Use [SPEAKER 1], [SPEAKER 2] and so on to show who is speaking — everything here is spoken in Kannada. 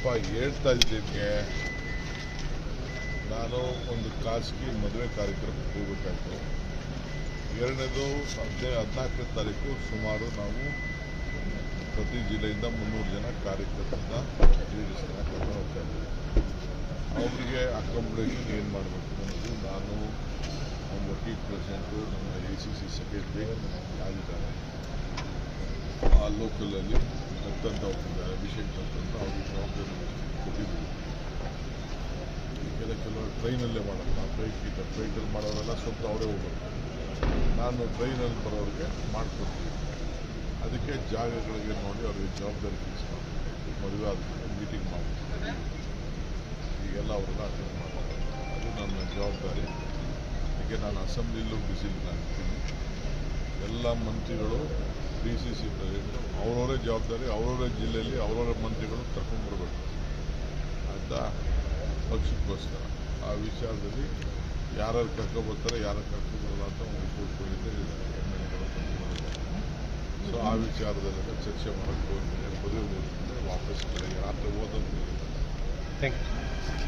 [SPEAKER 1] ಅಪ್ಪ ಹೇಳ್ತಾ ಇದ್ದಕ್ಕೆ ನಾನು ಒಂದು ಖಾಸಗಿ ಮದುವೆ ಕಾರ್ಯಕ್ರಮಕ್ಕೆ ಹೋಗಬೇಕಾಯ್ತು. ಎರಡನೇದು 14ನೇ ತಾರೀಕು ಸುಮಾರು ನಾವು ಪ್ರತಿ ಜಿಲ್ಲೆಯಿಂದ 300 ಜನ ಕಾರ್ಯಕರ್ತರನ್ನ ಲೀಡರ್ಸ್ನ ಕರ್ಕೊಂಡು ಹೋಗ್ತಾ ಇದ್ದೀವಿ. ಅವರಿಗೆ ಅಕಾಮಿಡೇಷನ್ ಏನು ಮಾಡಬೇಕು ಅನ್ನೋದು ನಾನು ನಮ್ಮ ವಕೀಲ್ ಪ್ರೆಸಿಡೆಂಟು, ನಮ್ಮ ACC ಸೆಕ್ರೆಟರಿ ಆಗಿದ್ದಾರೆ, ಆ ಲೋಕಲಲ್ಲಿ ಅಂತಂದು ಹೋಗ್ತಿದ್ದಾರೆ, ಅಭಿಷೇಕ್ ಅಂತಂದು ಅವ್ರಿಗೆ ಜವಾಬ್ದಾರಿ ಕೊಟ್ಟಿದ್ದೀವಿ. ಕೆಲವರು ಟ್ರೈನಲ್ಲೇ ಮಾಡೋದು, ನಾವು ಫ್ಲೈಟಲ್ಲಿ ಮಾಡೋರೆಲ್ಲ ಸ್ವಲ್ಪ ಅವರೇ ಹೋಗೋದು, ನಾನು ಟ್ರೈನಲ್ಲಿ ಬರೋರಿಗೆ ಮಾಡಿಕೊಡ್ತೀವಿ. ಅದಕ್ಕೆ ಜಾಗಗಳಿಗೆ ನೋಡಿ ಅವ್ರಿಗೆ ಜವಾಬ್ದಾರಿ ಫಿಕ್ಸ್ ಮಾಡಬೇಕು. ಮದುವೆ ಆದಮೇಲೆ ಮೀಟಿಂಗ್ ಮಾಡ್ತೀವಿ, ಈಗೆಲ್ಲ ಅವ್ರನ್ನ ಅಟೆಂಡ್ ಮಾಡ್ತಾರೆ, ಅದು ನನ್ನ ಜವಾಬ್ದಾರಿ. ಹೀಗೆ ನಾನು ಅಸೆಂಬ್ಲಿಲೂ ಬಿಸಿಲಿ ನಾನಿರ್ತೀನಿ. ಎಲ್ಲ ಮಂತ್ರಿಗಳು DCC ಪ್ರೆಸಿಡೆಂಟು ಅವರವರೇ ಜವಾಬ್ದಾರಿ, ಅವರವರೇ ಜಿಲ್ಲೆಯಲ್ಲಿ ಅವರವರ ಮಂತ್ರಿಗಳು ಕರ್ಕೊಂಡ್ಬರ್ಬೇಕು ಅಂತ ಪಕ್ಷಕ್ಕೋಸ್ಕರ. ಆ ವಿಚಾರದಲ್ಲಿ ಯಾರು ಕರ್ಕೊಬರ್ತಾರೆ, ಯಾರು ಕರ್ಕೊಬರಲ್ಲ ಅಂತ ಒಂದು ರಿಪೋರ್ಟ್ ಕೊಟ್ಟಿದ್ದೆ, ಸೊ ಆ ವಿಚಾರದಲ್ಲೆಲ್ಲ ಚರ್ಚೆ ಮಾಡೋಕ್ಕೆ ಹೋಗ್ತೀನಿ. ಮದುವೆ ಮುಗಿಸ್ಕೊಂಡ್ರೆ ವಾಪಸ್ ಬೆಳಗ್ಗೆ ರಾತ್ರಿ ಓದೋದು.
[SPEAKER 2] Thank you.